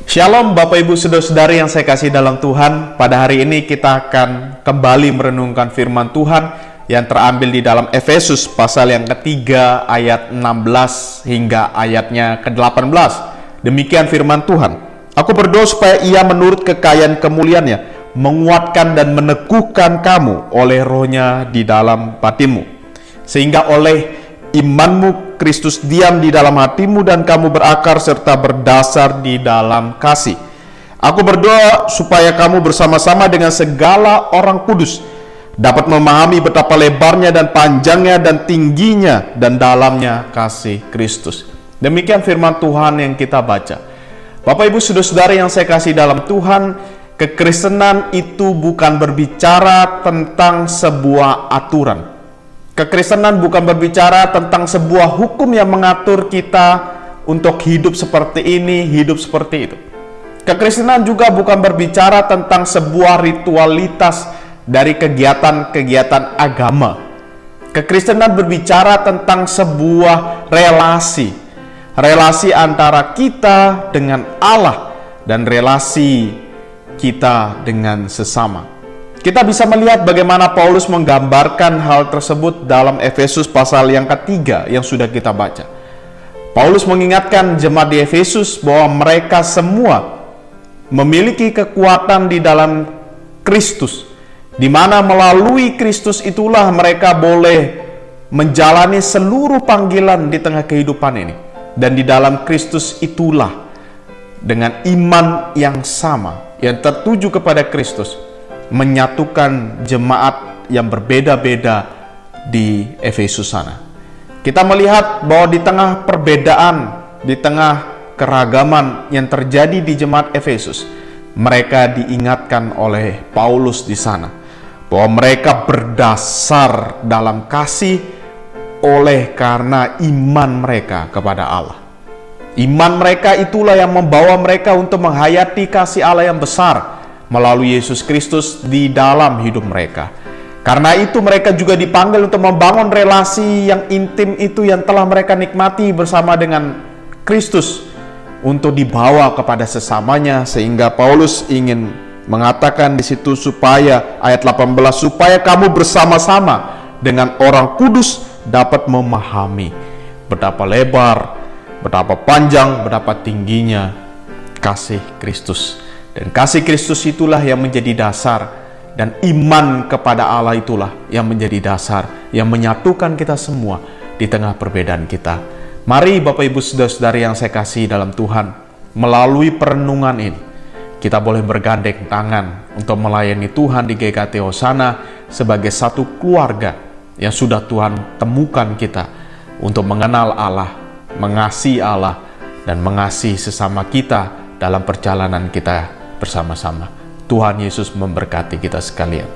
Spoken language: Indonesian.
Shalom Bapak Ibu Saudara-saudari yang saya kasih dalam Tuhan. Pada hari ini kita akan kembali merenungkan firman Tuhan yang terambil di dalam Efesus pasal yang ketiga ayat 16 hingga ayatnya ke-18. Demikian firman Tuhan. Aku berdoa supaya Ia menurut kekayaan kemuliaan-Nya menguatkan dan meneguhkan kamu oleh Roh-Nya di dalam batinmu, sehingga oleh imanmu Kristus diam di dalam hatimu dan kamu berakar serta berdasar di dalam kasih. Aku berdoa supaya kamu bersama-sama dengan segala orang kudus dapat memahami betapa lebarnya dan panjangnya dan tingginya dan dalamnya kasih Kristus. Demikian firman Tuhan yang kita baca. Bapak Ibu Saudara-saudari yang saya kasih dalam Tuhan, kekristenan itu bukan berbicara tentang sebuah aturan. Kekristenan bukan berbicara tentang sebuah hukum yang mengatur kita untuk hidup seperti ini, hidup seperti itu. Kekristenan juga bukan berbicara tentang sebuah ritualitas dari kegiatan-kegiatan agama. Kekristenan berbicara tentang sebuah relasi. Relasi antara kita dengan Allah dan relasi kita dengan sesama. Kita bisa melihat bagaimana Paulus menggambarkan hal tersebut dalam Efesus pasal yang ketiga yang sudah kita baca. Paulus mengingatkan jemaat di Efesus bahwa mereka semua memiliki kekuatan di dalam Kristus, di mana melalui Kristus itulah mereka boleh menjalani seluruh panggilan di tengah kehidupan ini. Dan di dalam Kristus itulah dengan iman yang sama, yang tertuju kepada Kristus, menyatukan jemaat yang berbeda-beda di Efesus sana. Kita melihat bahwa di tengah perbedaan, di tengah keragaman yang terjadi di jemaat Efesus, mereka diingatkan oleh Paulus di sana bahwa mereka berdasar dalam kasih oleh karena iman mereka kepada Allah. Iman mereka itulah yang membawa mereka untuk menghayati kasih Allah yang besar melalui Yesus Kristus di dalam hidup mereka. Karena itu mereka juga dipanggil untuk membangun relasi yang intim itu yang telah mereka nikmati bersama dengan Kristus untuk dibawa kepada sesamanya, sehingga Paulus ingin mengatakan di situ supaya ayat 18 supaya kamu bersama-sama dengan orang kudus dapat memahami betapa lebar, betapa panjang, betapa tingginya kasih Kristus. Dan kasih Kristus itulah yang menjadi dasar, dan iman kepada Allah itulah yang menjadi dasar, yang menyatukan kita semua di tengah perbedaan kita. Mari Bapak Ibu Saudara-saudari yang saya kasih dalam Tuhan, melalui perenungan ini, kita boleh bergandeng tangan untuk melayani Tuhan di GKT Hosana sebagai satu keluarga yang sudah Tuhan temukan kita untuk mengenal Allah, mengasihi Allah, dan mengasihi sesama kita dalam perjalanan kita bersama-sama. Tuhan Yesus memberkati kita sekalian.